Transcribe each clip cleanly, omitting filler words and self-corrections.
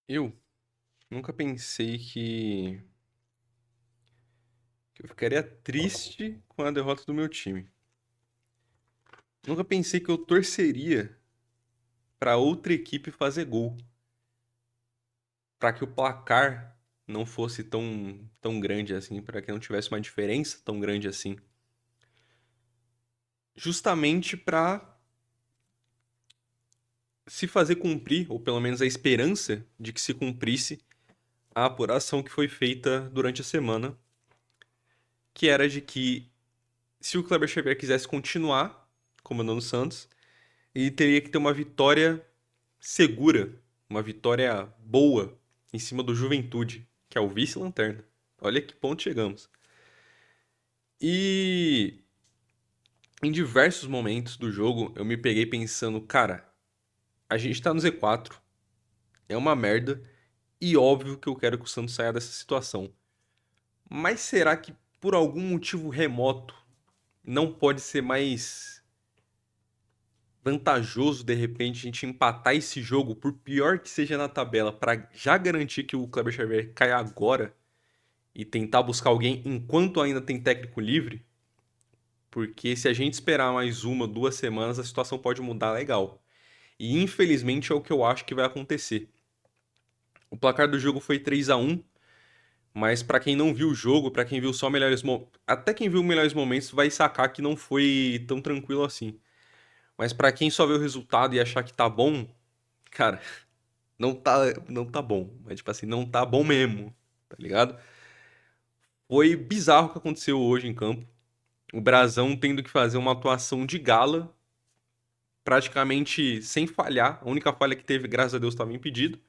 Eu nunca pensei que eu ficaria triste com a derrota do meu time. Nunca pensei que eu torceria pra outra equipe fazer gol, pra que o placar não fosse tão grande assim, pra que não tivesse uma diferença tão grande assim, justamente pra se fazer cumprir, ou pelo menos a esperança de que se cumprisse a apuração que foi feita durante a semana, que era de que se o Kleber Xavier quisesse continuar comandando o Santos, ele teria que ter uma vitória segura, uma vitória boa em cima do Juventude, que é o vice-lanterna. Olha que ponto chegamos. E em diversos momentos do jogo eu me peguei pensando, cara, a gente tá no Z4, é uma merda, e óbvio que eu quero que o Santos saia dessa situação. Mas será que por algum motivo remoto não pode ser mais vantajoso de repente a gente empatar esse jogo, por pior que seja na tabela, pra já garantir que o Kleber Xavier caia agora e tentar buscar alguém enquanto ainda tem técnico livre? Porque se a gente esperar mais uma, 2 semanas, a situação pode mudar legal. E infelizmente é o que eu acho que vai acontecer. O placar do jogo foi 3-1, mas pra quem não viu o jogo, pra quem viu só até quem viu melhores momentos vai sacar que não foi tão tranquilo assim. Mas pra quem só vê o resultado e achar que tá bom, cara, não tá bom. Mas tipo assim, não tá bom mesmo, tá ligado? Foi bizarro o que aconteceu hoje em campo. O Brasão tendo que fazer uma atuação de gala, praticamente sem falhar. A única falha que teve, graças a Deus, estava impedido.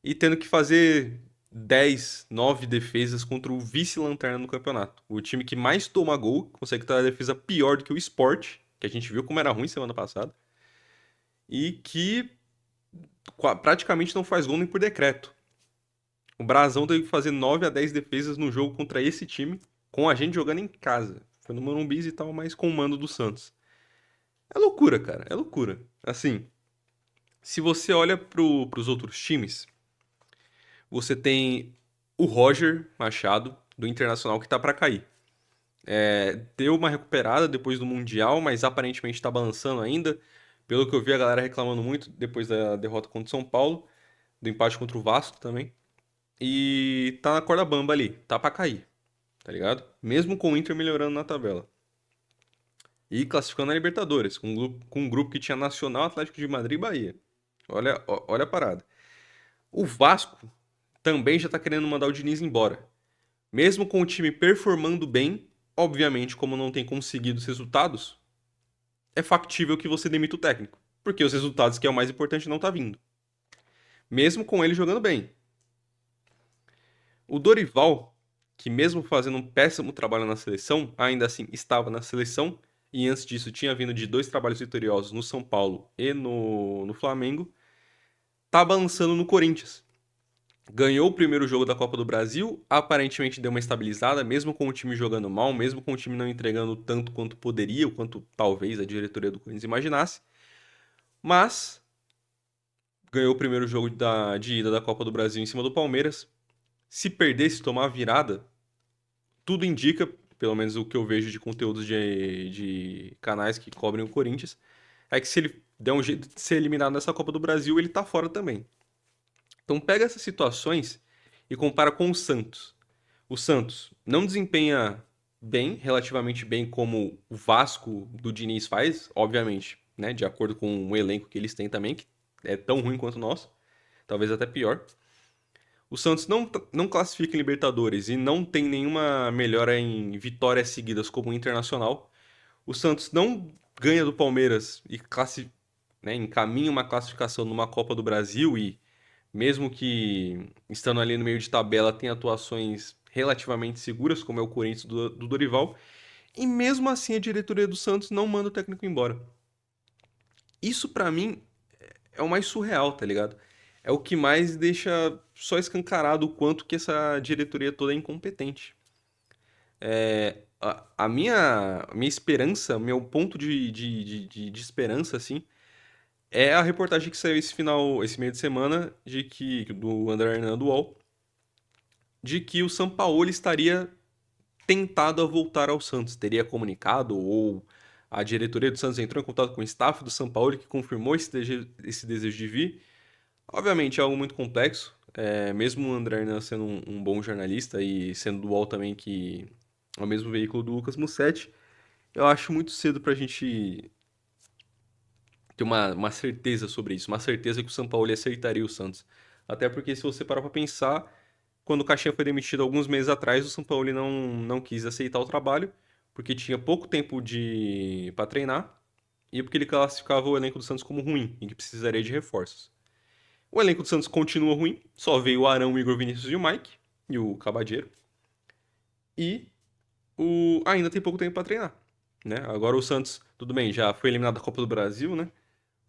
E tendo que fazer 10, 9 defesas contra o vice-lanterna no campeonato. O time que mais toma gol, consegue ter a defesa pior do que o Sport, que a gente viu como era ruim semana passada. E que praticamente não faz gol nem por decreto. O Brasão teve que fazer 9 a 10 defesas no jogo contra esse time, com a gente jogando em casa. Foi no Morumbi e tal, mas com o mando do Santos. É loucura, cara, é loucura. Assim, se você olha pros outros times, você tem o Roger Machado, do Internacional, que tá pra cair. Deu uma recuperada depois do Mundial, mas aparentemente tá balançando ainda. Pelo que eu vi, a galera reclamando muito depois da derrota contra o São Paulo, do empate contra o Vasco também. E tá na corda bamba ali, tá pra cair, tá ligado? Mesmo com o Inter melhorando na tabela. E classificando na Libertadores, com um grupo que tinha Nacional, Atlético de Madrid e Bahia. Olha a parada. O Vasco também já tá querendo mandar o Diniz embora. Mesmo com o time performando bem, obviamente, como não tem conseguido os resultados, é factível que você demita o técnico. Porque os resultados, que é o mais importante, não tá vindo. Mesmo com ele jogando bem. O Dorival, que mesmo fazendo um péssimo trabalho na seleção, ainda assim estava na seleção, e antes disso tinha vindo de 2 trabalhos vitoriosos no São Paulo e no Flamengo, tá balançando no Corinthians. Ganhou o primeiro jogo da Copa do Brasil, aparentemente deu uma estabilizada, mesmo com o time jogando mal, mesmo com o time não entregando tanto quanto poderia, ou quanto talvez a diretoria do Corinthians imaginasse, mas ganhou o primeiro jogo de ida da Copa do Brasil em cima do Palmeiras. Se perdesse, tomar a virada, tudo indica, pelo menos o que eu vejo de conteúdos de canais que cobrem o Corinthians, é que se ele der um jeito de ser eliminado nessa Copa do Brasil, ele tá fora também. Então pega essas situações e compara com o Santos. O Santos não desempenha bem, relativamente bem, como o Vasco do Diniz faz, obviamente, né? De acordo com o elenco que eles têm também, que é tão ruim quanto o nosso, talvez até pior. O Santos não classifica em Libertadores e não tem nenhuma melhora em vitórias seguidas como o Internacional. O Santos não ganha do Palmeiras e né, encaminha uma classificação numa Copa do Brasil e, mesmo que estando ali no meio de tabela, tem atuações relativamente seguras, como é o Corinthians do Dorival. E mesmo assim a diretoria do Santos não manda o técnico embora. Isso pra mim é o mais surreal, tá ligado? É o que mais deixa só escancarado o quanto que essa diretoria toda é incompetente. A minha esperança, meu ponto de esperança, assim, É a reportagem que saiu esse meio de semana, do André Hernan do UOL, de que o Sampaoli estaria tentado a voltar ao Santos. Teria comunicado, ou a diretoria do Santos entrou em contato com o staff do Sampaoli, que confirmou esse desejo de vir. Obviamente é algo muito complexo, mesmo o André Hernan sendo um bom jornalista e sendo do UOL também, que é o mesmo veículo do Lucas Mussetti, eu acho muito cedo pra gente ter uma certeza sobre isso, uma certeza que o Sampaoli acertaria o Santos. Até porque se você parar pra pensar, quando o Caixinha foi demitido alguns meses atrás, o Sampaoli não quis aceitar o trabalho, porque tinha pouco tempo para treinar e porque ele classificava o elenco do Santos como ruim e que precisaria de reforços. O elenco do Santos continua ruim, só veio o Arão, o Igor Vinícius e o Mike, e o Cabadeiro, e ainda tem pouco tempo para treinar. Né? Agora o Santos, tudo bem, já foi eliminado da Copa do Brasil, né?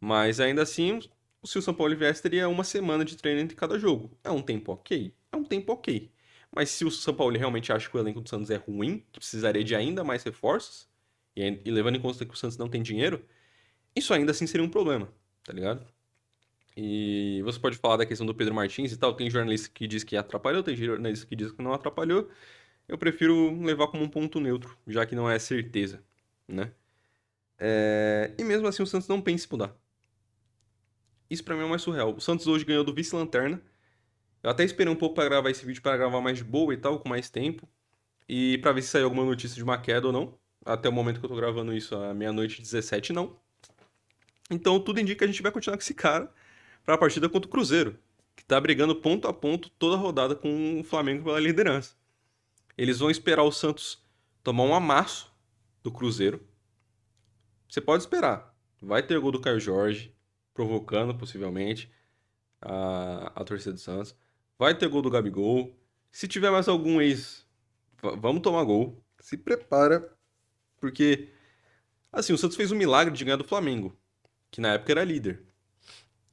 Mas ainda assim, se o São Paulo viesse, teria uma semana de treino entre cada jogo. É um tempo ok? É um tempo ok. Mas se o São Paulo realmente acha que o elenco do Santos é ruim, que precisaria de ainda mais reforços, e levando em conta que o Santos não tem dinheiro, isso ainda assim seria um problema, tá ligado? E você pode falar da questão do Pedro Martins e tal, tem jornalista que diz que atrapalhou, tem jornalista que diz que não atrapalhou. Eu prefiro levar como um ponto neutro, já que não é certeza, né? E mesmo assim o Santos não pensa em mudar. Isso pra mim é o mais surreal. O Santos hoje ganhou do vice-lanterna. Eu até esperei um pouco pra gravar esse vídeo, pra gravar mais de boa e tal, com mais tempo. E pra ver se saiu alguma notícia de uma queda ou não. Até o momento que eu tô gravando isso, à meia-noite e 17, não. Então tudo indica que a gente vai continuar com esse cara pra partida contra o Cruzeiro, que tá brigando ponto a ponto toda a rodada com o Flamengo pela liderança. Eles vão esperar o Santos tomar um amasso do Cruzeiro. Você pode esperar. Vai ter gol do Caio Jorge, provocando possivelmente a torcida do Santos. Vai ter gol do Gabigol. Se tiver mais algum ex, vamos tomar gol. Se prepara, porque assim, o Santos fez um milagre de ganhar do Flamengo, que na época era líder.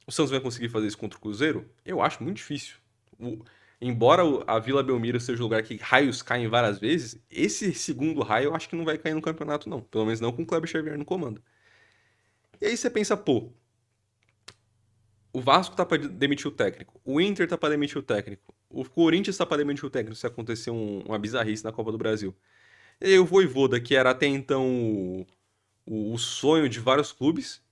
O Santos vai conseguir fazer isso contra o Cruzeiro? Eu acho muito difícil. Embora a Vila Belmiro seja um lugar que raios caem várias vezes, esse segundo raio eu acho que não vai cair no campeonato, não. Pelo menos não com o Kleber Xavier no comando. E aí você pensa, pô, o Vasco tá pra demitir o técnico, o Inter tá pra demitir o técnico, o Corinthians tá pra demitir o técnico se acontecer uma bizarrice na Copa do Brasil. E aí o Vojvoda, que era até então o sonho de vários clubes,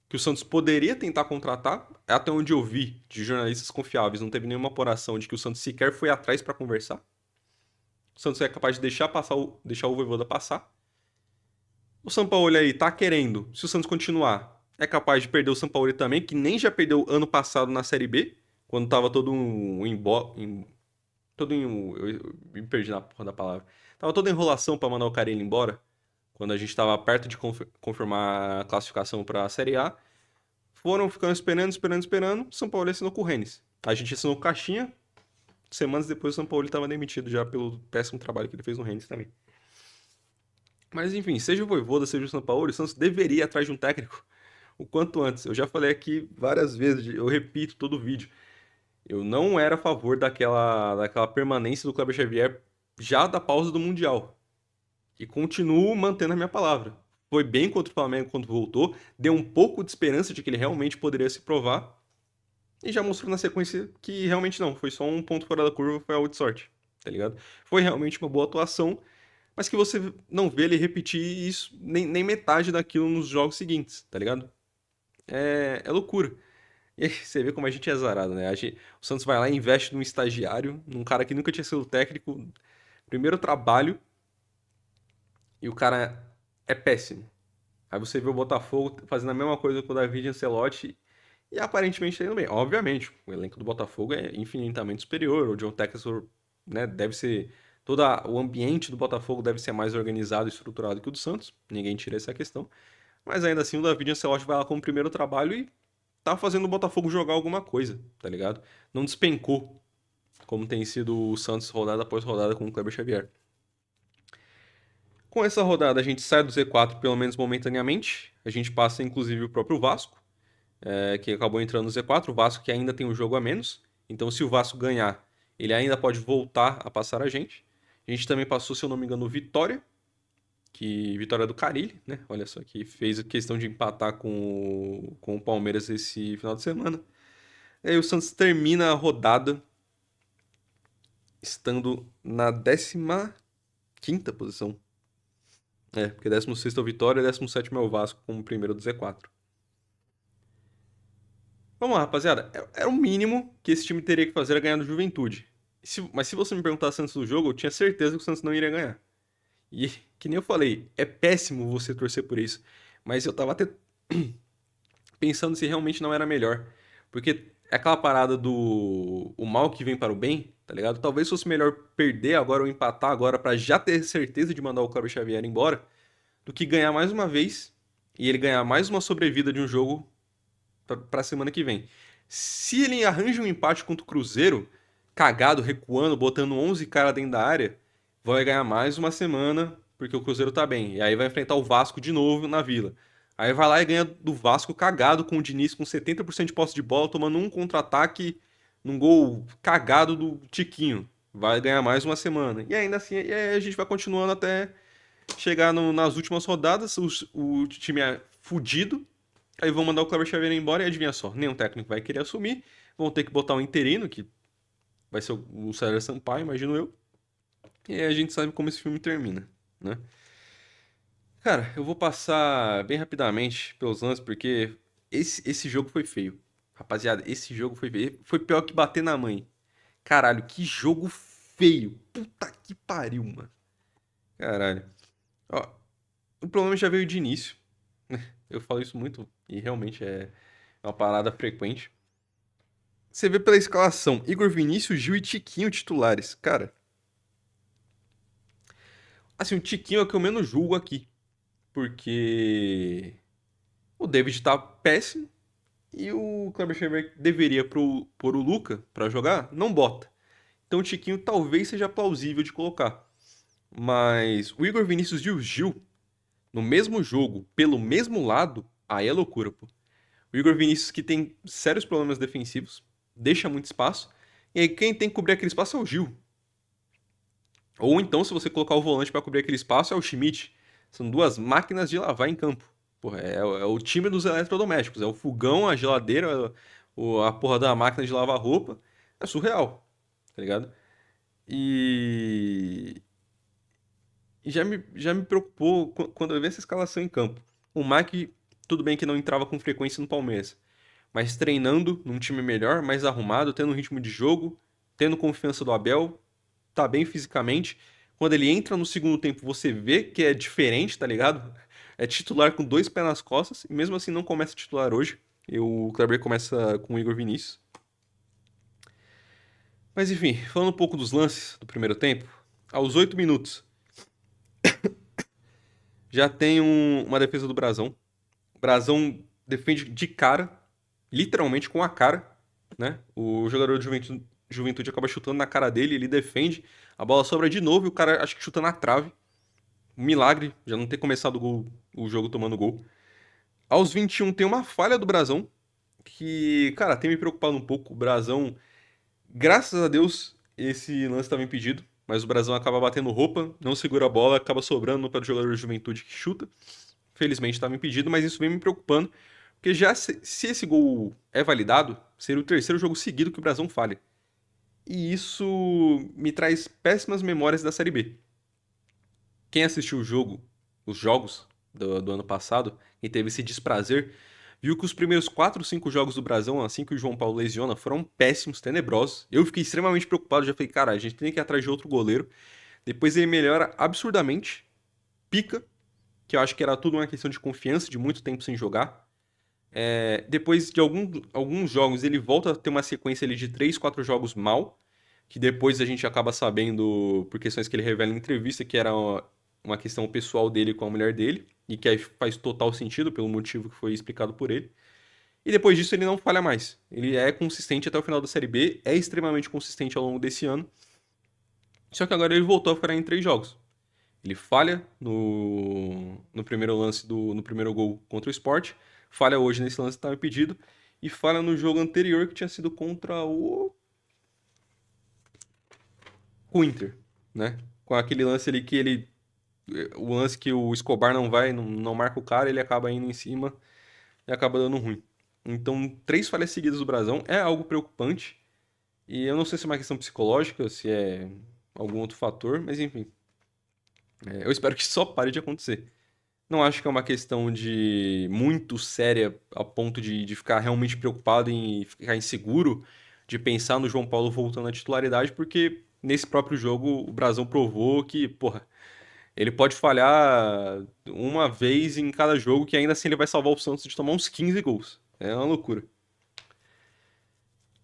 que o Santos poderia tentar contratar, até onde eu vi de jornalistas confiáveis, não teve nenhuma apuração de que o Santos sequer foi atrás pra conversar. O Santos é capaz de deixar o Vojvoda passar. O Sampaoli aí tá querendo, se o Santos continuar, é capaz de perder o Sampaoli também, que nem já perdeu ano passado na Série B, quando tava todo eu me perdi na porra da palavra. Tava toda enrolação pra mandar o cara ir embora, quando a gente tava perto de confirmar a classificação pra Série A. Foram ficando esperando, o São Paulo assinou com o Rennes. A gente assinou com o Caixinha, semanas depois o São Paulo estava demitido já pelo péssimo trabalho que ele fez no Rennes também. Mas enfim, seja o Vojvoda, seja o São Paulo, o Santos deveria ir atrás de um técnico o quanto antes. Eu já falei aqui várias vezes, eu repito todo o vídeo. Eu não era a favor daquela permanência do Kleber Xavier já da pausa do Mundial. E continuo mantendo a minha palavra. Foi bem contra o Flamengo quando voltou, deu um pouco de esperança de que ele realmente poderia se provar. E já mostrou na sequência que realmente não, foi só um ponto fora da curva, foi algo de sorte, tá ligado? Foi realmente uma boa atuação, mas que você não vê ele repetir isso, nem metade daquilo nos jogos seguintes, tá ligado? É loucura. E aí você vê como a gente é azarado, né? O Santos vai lá e investe num estagiário, num cara que nunca tinha sido técnico, primeiro trabalho, e o cara é péssimo. Aí você vê o Botafogo fazendo a mesma coisa com o David Ancelotti e aparentemente tá indo bem. Obviamente, o elenco do Botafogo é infinitamente superior. O John Textor, né, deve ser. Todo o ambiente do Botafogo deve ser mais organizado e estruturado que o do Santos. Ninguém tira essa questão. Mas ainda assim, o David Ancelotti vai lá como primeiro trabalho e tá fazendo o Botafogo jogar alguma coisa, tá ligado? Não despencou, como tem sido o Santos rodada após rodada com o Kleber Xavier. Com essa rodada, a gente sai do Z4, pelo menos momentaneamente. A gente passa, inclusive, o próprio Vasco, que acabou entrando no Z4. O Vasco que ainda tem um jogo a menos. Então, se o Vasco ganhar, ele ainda pode voltar a passar a gente. A gente também passou, se eu não me engano, o Vitória, que vitória do Carille, né? Olha só, que fez a questão de empatar com o Palmeiras esse final de semana. E aí o Santos termina a rodada estando na 15ª posição. É, porque 16º é o Vitória e 17º é o Vasco como primeiro do Z4. Vamos lá, rapaziada. Era o mínimo que esse time teria que fazer era ganhar do Juventude. Mas se você me perguntasse antes do jogo, eu tinha certeza que o Santos não iria ganhar. E, que nem eu falei, é péssimo você torcer por isso. Mas eu tava até pensando se realmente não era melhor. Porque é aquela parada do o mal que vem para o bem, tá ligado? Talvez fosse melhor perder agora ou empatar agora pra já ter certeza de mandar o Cláudio Xavier embora, do que ganhar mais uma vez e ele ganhar mais uma sobrevida de um jogo pra semana que vem. Se ele arranja um empate contra o Cruzeiro, cagado, recuando, botando 11 caras dentro da área, vai ganhar mais uma semana, porque o Cruzeiro tá bem. E aí vai enfrentar o Vasco de novo na Vila. Aí vai lá e ganha do Vasco cagado com o Diniz com 70% de posse de bola, tomando um contra-ataque num gol cagado do Tiquinho. Vai ganhar mais uma semana. E ainda assim, e aí a gente vai continuando até chegar nas últimas rodadas, o time é fudido, aí vão mandar o Cleber Xavier embora e adivinha só, nenhum técnico vai querer assumir, vão ter que botar um interino, que vai ser o César Sampaio, imagino eu, e aí a gente sabe como esse filme termina, né? Cara, eu vou passar bem rapidamente pelos lances, porque esse jogo foi feio. Rapaziada, esse jogo foi feio. Foi pior que bater na mãe. Caralho, que jogo feio. Puta que pariu, mano. Caralho. Ó, o problema já veio de início. Eu falo isso muito e realmente é uma parada frequente. Você vê pela escalação, Igor Vinícius, Gil e Tiquinho titulares. Cara, assim, o Tiquinho é o que eu menos julgo aqui. Porque o David tá péssimo e o Kleber Xavier deveria pôr o Luca pra jogar, não bota. Então o Tiquinho talvez seja plausível de colocar. Mas o Igor Vinícius e o Gil, no mesmo jogo, pelo mesmo lado, aí é loucura, pô. O Igor Vinícius que tem sérios problemas defensivos, deixa muito espaço. E aí quem tem que cobrir aquele espaço é o Gil. Ou então, se você colocar o volante para cobrir aquele espaço, é o Schmidt. São duas máquinas de lavar em campo. Porra, é o time dos eletrodomésticos. É o fogão, a geladeira, a porra da máquina de lavar roupa. É surreal, tá ligado? E, e já me preocupou quando eu vi essa escalação em campo. O Mike, tudo bem que não entrava com frequência no Palmeiras, mas treinando num time melhor, mais arrumado, tendo um ritmo de jogo, tendo confiança do Abel, tá bem fisicamente. Quando ele entra no segundo tempo, você vê que é diferente, tá ligado? É titular com dois pés nas costas, e mesmo assim não começa titular hoje. E o Kleber começa com o Igor Vinícius. Mas enfim, falando um pouco dos lances do primeiro tempo, aos 8 minutos, já tem uma defesa do Brasão. O Brasão defende de cara, literalmente com a cara, né? O jogador de Juventude acaba chutando na cara dele, ele defende, a bola sobra de novo e o cara acho que chuta na trave. Um milagre, já não ter começado o jogo tomando gol. Aos 21 tem uma falha do Brasão, que, cara, tem me preocupado um pouco. O Brasão, graças a Deus, esse lance estava impedido, mas o Brasão acaba batendo roupa, não segura a bola, acaba sobrando no pé do jogador de Juventude que chuta. Felizmente estava impedido, mas isso vem me preocupando, porque já se esse gol é validado, seria o terceiro jogo seguido que o Brasão falha. E isso me traz péssimas memórias da Série B. Quem assistiu o jogo, os jogos do ano passado, e teve esse desprazer, viu que os primeiros 4 ou 5 jogos do Brasão, assim que o João Paulo lesiona, foram péssimos, tenebrosos. Eu fiquei extremamente preocupado, já falei, cara, a gente tem que ir atrás de outro goleiro. Depois ele melhora absurdamente, pica, que eu acho que era tudo uma questão de confiança, de muito tempo sem jogar. Depois de alguns jogos, ele volta a ter uma sequência ali de 3, 4 jogos mal, que depois a gente acaba sabendo, por questões que ele revela em entrevista, que era uma questão pessoal dele com a mulher dele, e que aí faz total sentido pelo motivo que foi explicado por ele. E depois disso ele não falha mais. Ele é consistente até o final da Série B, é extremamente consistente ao longo desse ano, só que agora ele voltou a ficar em 3 jogos. Ele falha no primeiro lance no primeiro gol contra o Sport, falha hoje nesse lance que estava impedido, e falha no jogo anterior que tinha sido contra o Inter, né? Com aquele lance ali que ele O lance que o Escobar não vai, não marca o cara, ele acaba indo em cima e acaba dando ruim. Então, 3 falhas seguidas do Brasão é algo preocupante. E eu não sei se é uma questão psicológica, se é algum outro fator, mas enfim. Eu espero que só pare de acontecer. Não acho que é uma questão de muito séria a ponto de ficar realmente preocupado em ficar inseguro, de pensar no João Paulo voltando à titularidade, porque nesse próprio jogo o Brasão provou que, porra, ele pode falhar uma vez em cada jogo que ainda assim ele vai salvar o Santos de tomar uns 15 gols. É uma loucura.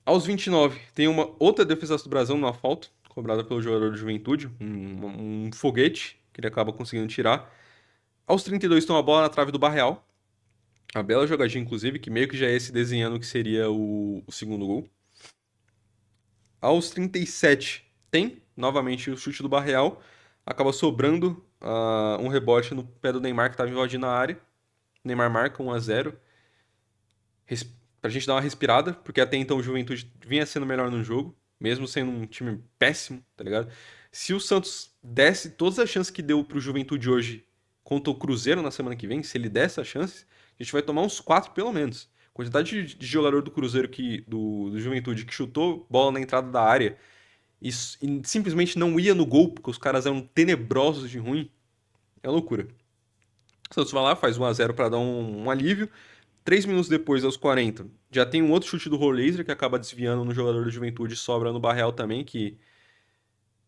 Aos 29, tem uma outra defesaça do Brasão numa falta, cobrada pelo jogador do Juventude, um foguete que ele acaba conseguindo tirar. Aos 32 tem uma bola na trave do Barreal, a bela jogadinha inclusive, que meio que já ia se desenhando que seria o segundo gol. Aos 37 tem novamente o chute do Barreal, acaba sobrando um rebote no pé do Neymar que estava invadindo a área. Neymar marca 1-0. Pra gente dar uma respirada, porque até então o Juventude vinha sendo melhor no jogo, mesmo sendo um time péssimo, tá ligado? Se o Santos desse todas as chances que deu pro Juventude hoje contra o Cruzeiro na semana que vem, se ele der essas chances, a gente vai tomar uns 4 pelo menos. A quantidade de jogador do Cruzeiro do Juventude que chutou bola na entrada da área e simplesmente não ia no gol, porque os caras eram tenebrosos de ruim, é loucura. O Santos vai lá, faz 1-0 para dar um alívio. 3 minutos depois, aos 40, já tem um outro chute do Rollaser que acaba desviando no jogador do Juventude e sobra no Barreal também, que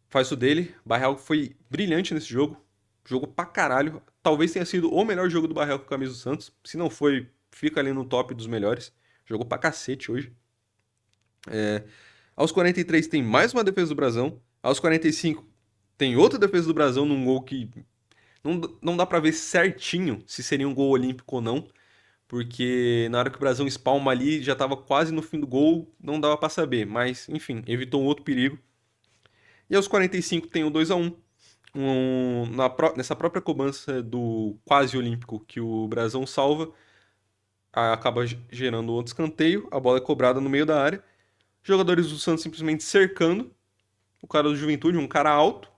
faz o dele. Barreal foi brilhante nesse jogo, jogou pra caralho. Talvez tenha sido o melhor jogo do Barreal com a camisa do Santos. Se não foi, fica ali no top dos melhores. Jogou pra cacete hoje. Aos 43 tem mais uma defesa do Brasão. Aos 45 tem outra defesa do Brasão num gol que não dá pra ver certinho se seria um gol olímpico ou não. Porque na hora que o Brasão espalma ali, já tava quase no fim do gol, não dava pra saber. Mas, enfim, evitou um outro perigo. E aos 45 tem o 2-1. Nessa própria cobrança do quase olímpico que o Brasão salva, acaba gerando outro escanteio, a bola é cobrada no meio da área. Jogadores do Santos simplesmente cercando o cara do Juventude, um cara alto.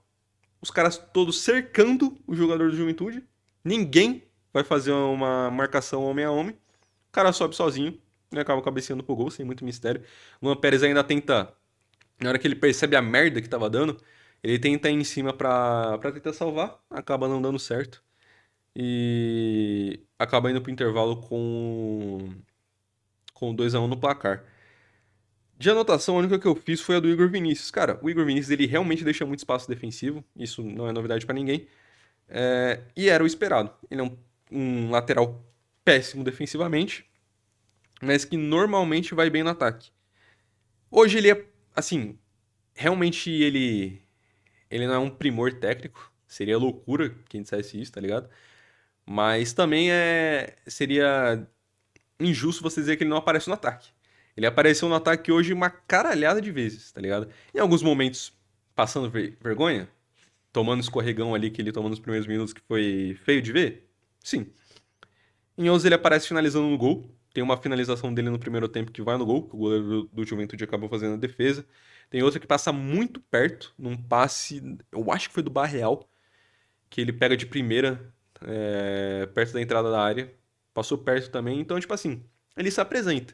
Os caras todos cercando o jogador do Juventude. Ninguém vai fazer uma marcação homem a homem. O cara sobe sozinho e acaba cabeceando pro gol, sem muito mistério. Luan Pérez ainda tenta, na hora que ele percebe a merda que tava dando, ele tenta ir em cima pra tentar salvar, acaba não dando certo. E acaba indo pro intervalo com 2-1 no placar. De anotação, a única que eu fiz foi a do Igor Vinícius. Cara, o Igor Vinícius ele realmente deixa muito espaço defensivo, isso não é novidade pra ninguém. E era o esperado. Ele é um lateral péssimo defensivamente, mas que normalmente vai bem no ataque. Hoje ele é, assim, realmente ele não é um primor técnico, seria loucura quem dissesse isso, tá ligado? Mas também seria injusto você dizer que ele não aparece no ataque. Ele apareceu no ataque hoje uma caralhada de vezes, tá ligado? Em alguns momentos passando vergonha, tomando escorregão ali que ele tomou nos primeiros minutos que foi feio de ver. Sim. Em outros ele aparece finalizando no gol. Tem uma finalização dele no primeiro tempo que vai no gol, que o goleiro do Juventude acabou fazendo a defesa. Tem outra que passa muito perto, num passe, eu acho que foi do Barreal, que ele pega de primeira, perto da entrada da área. Passou perto também, então, tipo assim, ele se apresenta.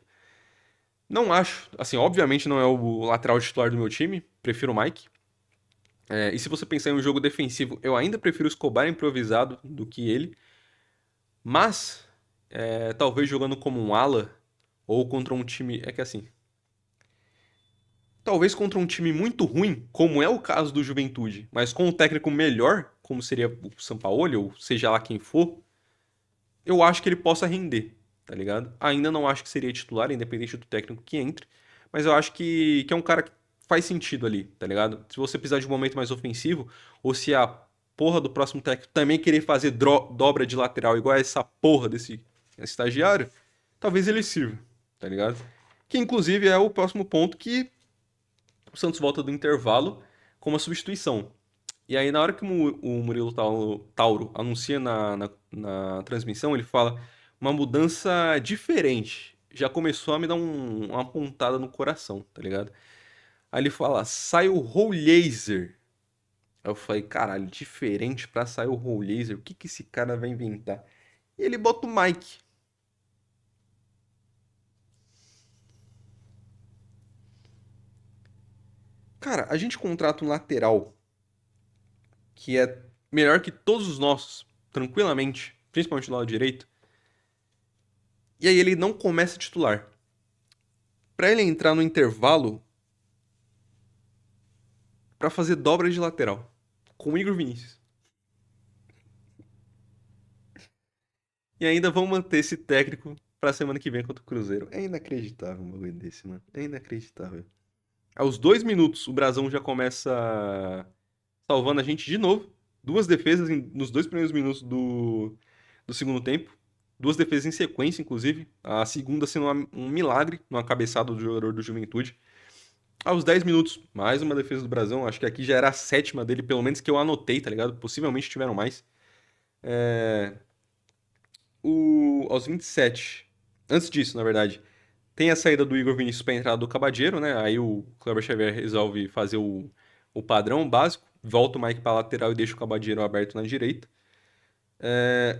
Não acho, assim, obviamente não é o lateral titular do meu time, prefiro o Mike. E se você pensar em um jogo defensivo, eu ainda prefiro o Escobar improvisado do que ele. Mas, talvez jogando como um ala ou contra um time. É que assim. Talvez contra um time muito ruim, como é o caso do Juventude, mas com um técnico melhor, como seria o Sampaoli, ou seja lá quem for, eu acho que ele possa render, tá ligado? Ainda não acho que seria titular, independente do técnico que entre, mas eu acho que é um cara que faz sentido ali, tá ligado? Se você precisar de um momento mais ofensivo, ou se a porra do próximo técnico também querer fazer dobra de lateral igual essa porra desse estagiário, talvez ele sirva, tá ligado? Que inclusive é o próximo ponto que o Santos volta do intervalo com uma substituição. E aí, na hora que o Murilo Tauro anuncia na transmissão, ele fala uma mudança diferente. Já começou a me dar uma pontada no coração, tá ligado? Aí ele fala, sai o Rollaser. Aí eu falei, caralho, diferente pra sair o Raul Laser, o que que esse cara vai inventar? E ele bota o Mike. Cara, a gente contrata um lateral que é melhor que todos os nossos, tranquilamente, principalmente do lado direito, e aí ele não começa titular. Pra ele entrar no intervalo pra fazer dobra de lateral com o Igor Vinícius. E ainda vão manter esse técnico pra semana que vem contra o Cruzeiro. É inacreditável um bagulho desse, mano. É inacreditável. Aos 2 minutos, o Brasão já começa salvando a gente de novo. Duas defesas nos 2 primeiros minutos do segundo tempo. Duas defesas em sequência, inclusive. A segunda sendo um milagre, numa cabeçada do jogador do Juventude. Aos 10 minutos, mais uma defesa do Brasão. Acho que aqui já era a sétima dele, pelo menos que eu anotei, tá ligado? Possivelmente tiveram mais. Aos 27. Antes disso, na verdade, tem a saída do Igor Vinícius para a entrada do Cabadeiro, né? Aí o Kleber Xavier resolve fazer o padrão básico, volta o Mike para lateral e deixa o Cabadeiro aberto na direita.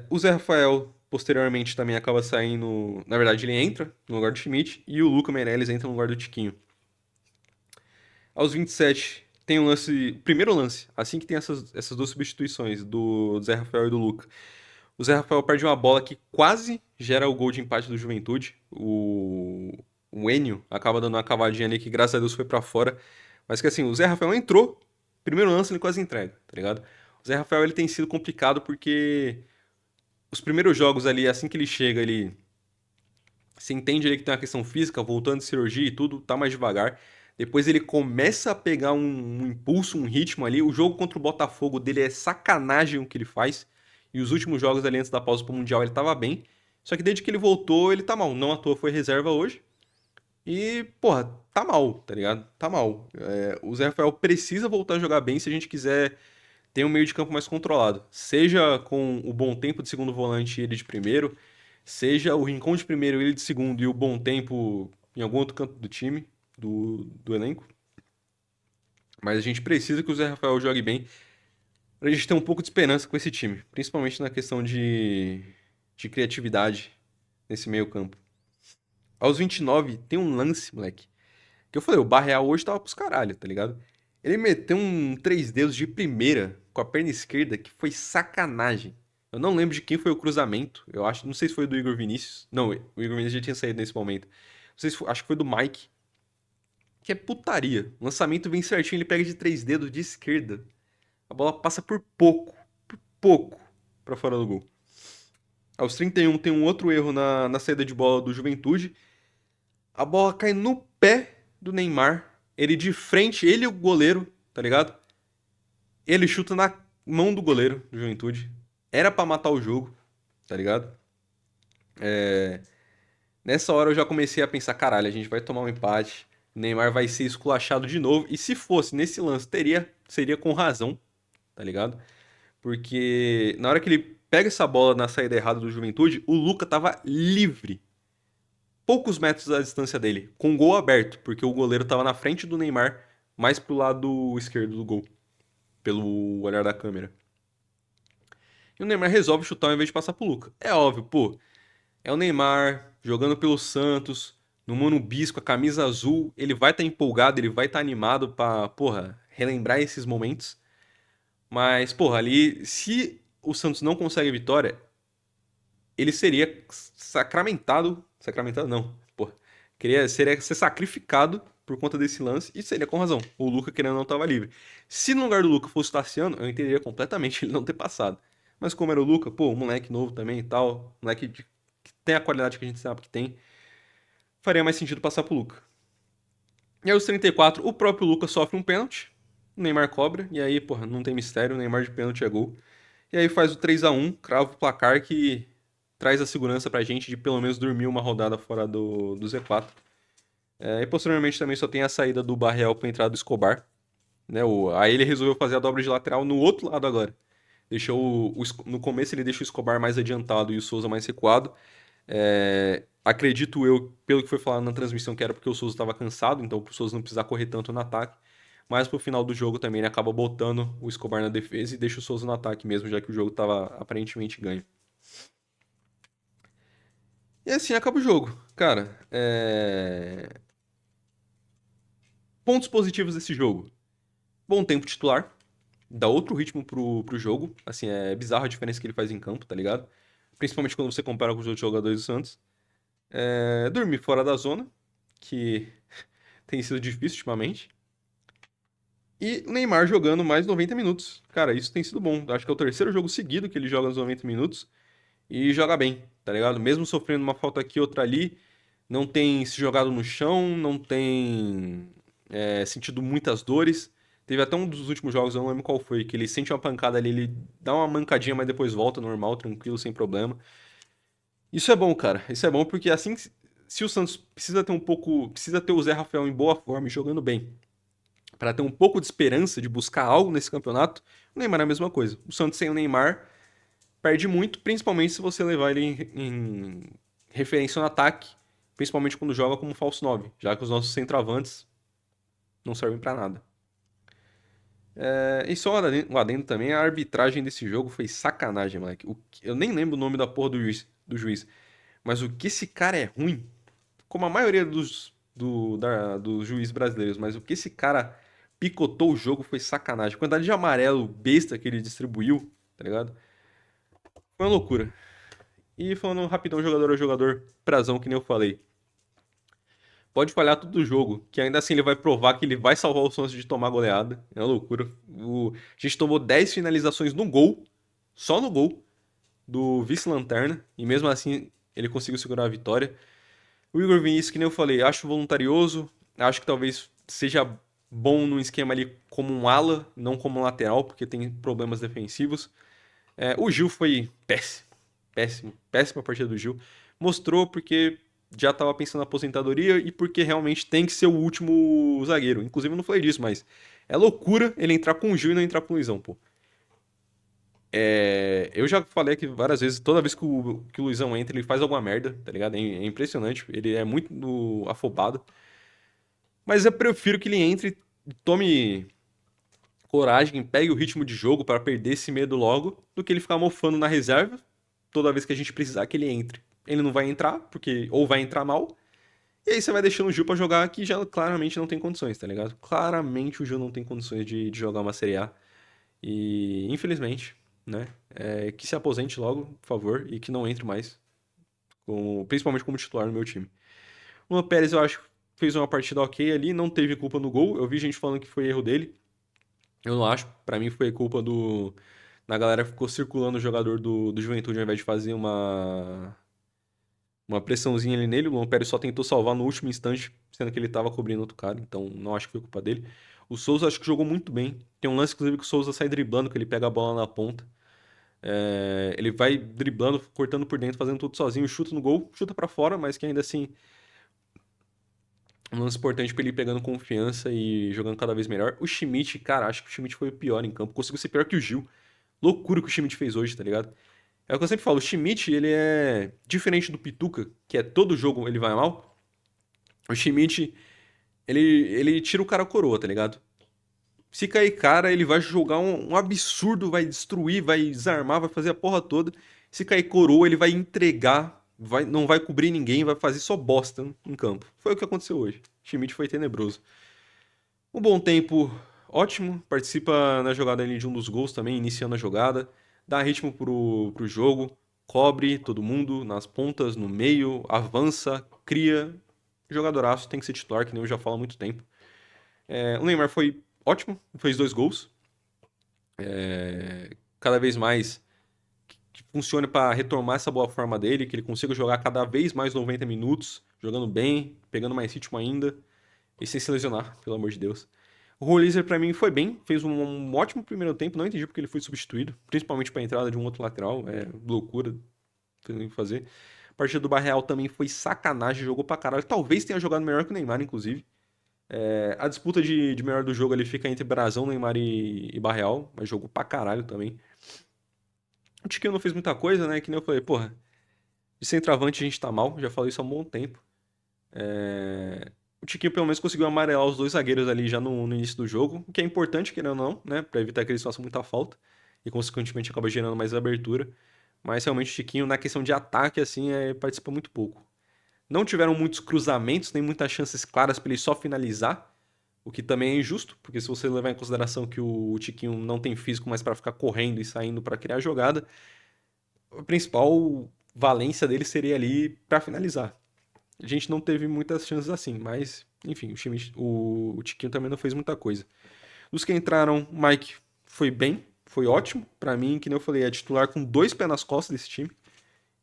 O Zé Rafael, posteriormente, também acaba saindo. Na verdade, ele entra no lugar do Schmidt e o Luca Meirelles entra no lugar do Tiquinho. Aos 27, tem um lance. Primeiro lance, assim que tem essas duas substituições do Zé Rafael e do Luca. O Zé Rafael perde uma bola que quase gera o gol de empate do Juventude. O Enio acaba dando uma cavadinha ali que, graças a Deus, foi pra fora. Mas que assim, o Zé Rafael entrou, primeiro lance ele quase entrega, tá ligado? O Zé Rafael ele tem sido complicado porque os primeiros jogos ali, assim que ele chega, ele se entende ali que tem uma questão física, voltando de cirurgia e tudo, tá mais devagar. Depois ele começa a pegar um impulso, um ritmo ali. O jogo contra o Botafogo dele é sacanagem o que ele faz. E os últimos jogos ali antes da pausa pro Mundial ele tava bem. Só que desde que ele voltou, ele tá mal. Não à toa foi reserva hoje. E, porra, tá mal, tá ligado? Tá mal. O Zé Rafael precisa voltar a jogar bem se a gente quiser ter um meio de campo mais controlado. Seja com o bom tempo de segundo volante e ele de primeiro, seja o Rincon de primeiro e ele de segundo e o bom tempo em algum outro canto do time, do elenco. Mas a gente precisa que o Zé Rafael jogue bem pra gente ter um pouco de esperança com esse time, principalmente na questão de criatividade nesse meio campo. Aos 29, tem um lance, moleque, que eu falei, o Barreal hoje tava pros caralho, tá ligado? Ele meteu um três dedos de primeira com a perna esquerda que foi sacanagem. Eu não lembro de quem foi o cruzamento. Eu acho, não sei se foi do Igor Vinícius. Não, o Igor Vinícius já tinha saído nesse momento. Não sei se foi, acho que foi do Mike. Que é putaria. O lançamento vem certinho, ele pega de três dedos de esquerda. A bola passa por pouco, pra fora do gol. Aos 31 tem um outro erro na saída de bola do Juventude. A bola cai no pé do Neymar. Ele de frente, ele e o goleiro, tá ligado? Ele chuta na mão do goleiro do Juventude. Era pra matar o jogo, tá ligado? Nessa hora eu já comecei a pensar, caralho, a gente vai tomar um empate. O Neymar vai ser esculachado de novo. E se fosse nesse lance, seria com razão, tá ligado? Porque na hora que ele pega essa bola na saída errada do Juventude, o Luca tava livre. Poucos metros da distância dele, com o gol aberto, porque o goleiro tava na frente do Neymar, mais pro lado esquerdo do gol, pelo olhar da câmera. E o Neymar resolve chutar ao invés de passar pro Luca. É óbvio, pô. É o Neymar jogando pelo Santos, no Morumbi com a camisa azul. Ele vai estar empolgado, ele vai estar animado pra, porra, relembrar esses momentos. Mas, porra, ali, se o Santos não consegue a vitória, ele seria sacramentado. Sacramentado não, porra. Seria ser sacrificado por conta desse lance e seria com razão. O Luca, querendo ou não, estava livre. Se no lugar do Luca fosse o Tassiano, eu entenderia completamente ele não ter passado. Mas como era o Luca, pô, um moleque novo também e tal, moleque que tem a qualidade que a gente sabe que tem, faria mais sentido passar pro Luca. E aí, aos 34, o próprio Luca sofre um pênalti, o Neymar cobra, e aí, porra, não tem mistério, o Neymar de pênalti é gol. E aí faz o 3-1, crava o placar que traz a segurança pra gente de pelo menos dormir uma rodada fora do Z4. E posteriormente também só tem a saída do Barreal pra entrada do Escobar. Né? Aí ele resolveu fazer a dobra de lateral no outro lado agora. No começo ele deixa o Escobar mais adiantado e o Souza mais recuado. Acredito eu, pelo que foi falado na transmissão, que era porque o Souza estava cansado, então o Souza não precisar correr tanto no ataque. mas pro final do jogo também ele acaba botando o Escobar na defesa e deixa o Souza no ataque mesmo, já que o jogo tava aparentemente ganho. E assim acaba o jogo. Cara, pontos positivos desse jogo. Bom tempo titular, dá outro ritmo pro jogo. Assim, é bizarro a diferença que ele faz em campo, tá ligado? Principalmente quando você compara com os outros jogadores do Santos. Dormir fora da zona, que tem sido difícil ultimamente. E o Neymar jogando mais 90 minutos. Cara, isso tem sido bom. Acho que é o terceiro jogo seguido que ele joga nos 90 minutos e joga bem, tá ligado? Mesmo sofrendo uma falta aqui, outra ali, não tem se jogado no chão, não tem sentido muitas dores. Teve até um dos últimos jogos, eu não lembro qual foi, que ele sente uma pancada ali, ele dá uma mancadinha, mas depois volta normal, tranquilo, sem problema. Isso é bom, cara. Isso é bom porque assim, se o Santos precisa ter um pouco, precisa ter o Zé Rafael em boa forma e jogando bem, para ter um pouco de esperança de buscar algo nesse campeonato, o Neymar é a mesma coisa. O Santos sem o Neymar perde muito, principalmente se você levar ele em referência no ataque, principalmente quando joga como falso 9, já que os nossos centroavantes não servem para nada. E só um adendo também, a arbitragem desse jogo foi sacanagem, moleque. Eu nem lembro o nome da porra do juiz, mas o que esse cara é ruim, como a maioria dos juízes brasileiros, mas o que esse cara picotou o jogo foi sacanagem. A quantidade de amarelo besta que ele distribuiu, tá ligado? Foi uma loucura. E falando rapidão, jogador a jogador, Prazão, que nem eu falei. Pode falhar tudo do jogo, que ainda assim ele vai provar que ele vai salvar o Santos de tomar goleada. É uma loucura. A gente tomou 10 finalizações no gol, só no gol, do vice-lanterna, e mesmo assim ele conseguiu segurar a vitória. O Igor Vinícius, que nem eu falei, acho voluntarioso, acho que talvez seja bom num esquema ali como um ala, não como um lateral, porque tem problemas defensivos. O Gil foi péssimo, péssimo, péssima partida do Gil. Mostrou porque já estava pensando na aposentadoria e porque realmente tem que ser o último zagueiro. Inclusive eu não falei disso, mas é loucura ele entrar com o Gil e não entrar com o Luizão, pô. Eu já falei aqui várias vezes, toda vez que o Luizão entra, ele faz alguma merda, tá ligado? É impressionante, ele é muito afobado. Mas eu prefiro que ele entre, tome coragem, pegue o ritmo de jogo para perder esse medo logo, do que ele ficar mofando na reserva toda vez que a gente precisar que ele entre. Ele não vai entrar, porque ou vai entrar mal, e aí você vai deixando o Gil pra jogar que já claramente não tem condições, tá ligado? Claramente o Gil não tem condições de jogar uma Série A. E infelizmente, né? Que se aposente logo, por favor, e que não entre mais, principalmente como titular no meu time. O Luan Pérez, eu acho, fez uma partida ok ali, não teve culpa no gol. Eu vi gente falando que foi erro dele. Eu não acho. Pra mim foi culpa do. Na galera ficou circulando o jogador do Juventude ao invés de fazer uma pressãozinha ali nele. O Luan Pérez só tentou salvar no último instante, sendo que ele tava cobrindo outro cara. Então não acho que foi culpa dele. O Souza acho que jogou muito bem. Tem um lance, inclusive, que o Souza sai driblando, que ele pega a bola na ponta. Ele vai driblando, cortando por dentro, fazendo tudo sozinho, chuta no gol, chuta pra fora, mas que ainda assim um lance importante pra ele ir pegando confiança e jogando cada vez melhor. O Schmidt, cara, acho que o Schmidt foi o pior em campo. Conseguiu ser pior que o Gil. Loucura que o Schmidt fez hoje, tá ligado? É o que eu sempre falo, o Schmidt, ele é diferente do Pituca, que é todo jogo ele vai mal. O Schmidt, ele tira o cara coroa, tá ligado? Se cair cara, ele vai jogar um absurdo, vai destruir, vai desarmar, vai fazer a porra toda. Se cair coroa, ele vai entregar, não vai cobrir ninguém, vai fazer só bosta em campo. Foi o que aconteceu hoje. O Schmidt foi tenebroso. Um bom tempo, ótimo. Participa na jogada ali de um dos gols também, iniciando a jogada. Dá ritmo pro jogo. Cobre todo mundo nas pontas, no meio, avança, cria. Jogadoraço, tem que ser titular, que nem eu já falo há muito tempo. O Neymar foi ótimo, fez 2 gols. Cada vez mais que funcione para retomar essa boa forma dele, que ele consiga jogar cada vez mais 90 minutos, jogando bem, pegando mais ritmo ainda, e sem se lesionar, pelo amor de Deus. O Rolizer pra mim foi bem, fez um ótimo primeiro tempo, não entendi porque ele foi substituído, principalmente para a entrada de um outro lateral, loucura, tem o que fazer. A partida do Barreal também foi sacanagem, jogou pra caralho, talvez tenha jogado melhor que o Neymar, inclusive. A disputa de melhor do jogo ali fica entre Brasão, Neymar e Barreal, mas jogou pra caralho também. O Tiquinho não fez muita coisa, né? Que nem eu falei, porra, de centroavante a gente tá mal, já falei isso há um bom tempo. O Tiquinho pelo menos conseguiu amarelar os dois zagueiros ali já no início do jogo, o que é importante, querendo ou não, né? Pra evitar que eles façam muita falta e, consequentemente, acaba gerando mais abertura. Mas realmente o Tiquinho, na questão de ataque, assim, participa muito pouco. Não tiveram muitos cruzamentos, nem muitas chances claras para ele só finalizar, o que também é injusto, porque se você levar em consideração que o Tiquinho não tem físico mais para ficar correndo e saindo para criar jogada, a principal valência dele seria ali para finalizar. A gente não teve muitas chances assim, mas enfim, o Tiquinho também não fez muita coisa. Os que entraram, o Mike foi bem, foi ótimo. Para mim, que nem eu falei, é titular com dois pés nas costas desse time.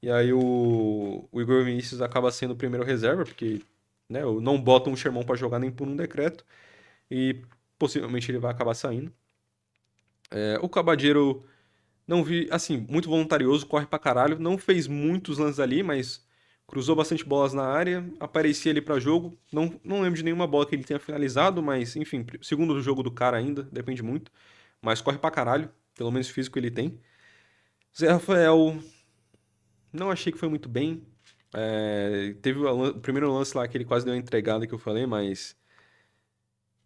E aí o Igor Vinícius acaba sendo o primeiro reserva, porque né, não botam o Sherman para jogar nem por um decreto. E possivelmente ele vai acabar saindo. O Cabadeiro não vi, assim, muito voluntarioso, corre pra caralho. Não fez muitos lances ali, mas cruzou bastante bolas na área, aparecia ali pra jogo. Não lembro de nenhuma bola que ele tenha finalizado, mas enfim, segundo do jogo do cara ainda, depende muito. Mas corre pra caralho, pelo menos físico ele tem. Zé Rafael, não achei que foi muito bem. Teve o primeiro lance lá que ele quase deu uma entregada que eu falei, mas.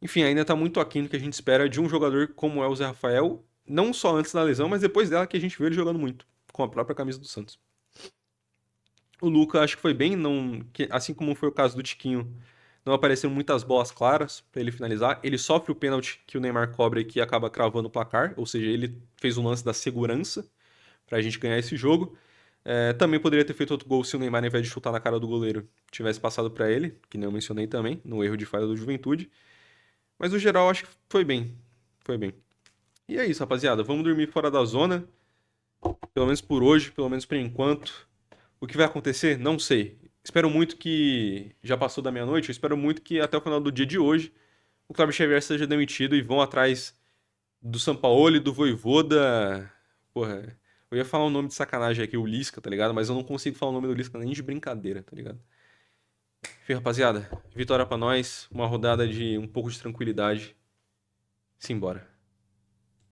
Enfim, ainda tá muito aquém do que a gente espera de um jogador como é o Zé Rafael. Não só antes da lesão, mas depois dela que a gente viu ele jogando muito. Com a própria camisa do Santos. O Luca acho que foi bem, não, assim como foi o caso do Tiquinho, não apareceram muitas bolas claras para ele finalizar. Ele sofre o pênalti que o Neymar cobra e que acaba cravando o placar, ou seja, ele fez um lance da segurança para a gente ganhar esse jogo. Também poderia ter feito outro gol se o Neymar, ao invés de chutar na cara do goleiro, tivesse passado para ele, que nem eu mencionei também, no erro de falha do Juventude. Mas no geral acho que foi bem, foi bem. E é isso, rapaziada. Vamos dormir fora da zona, pelo menos por hoje, pelo menos por enquanto. O que vai acontecer? Não sei. Espero muito que. Já passou da meia-noite, eu espero muito que até o final do dia de hoje o Cláudio Xavier seja demitido e vão atrás do Sampaoli, do Vojvoda. Porra, eu ia falar o nome de sacanagem aqui, o Lisca, tá ligado? Mas eu não consigo falar o nome do Lisca nem de brincadeira, tá ligado? Enfim, rapaziada, vitória pra nós, uma rodada de um pouco de tranquilidade. Simbora.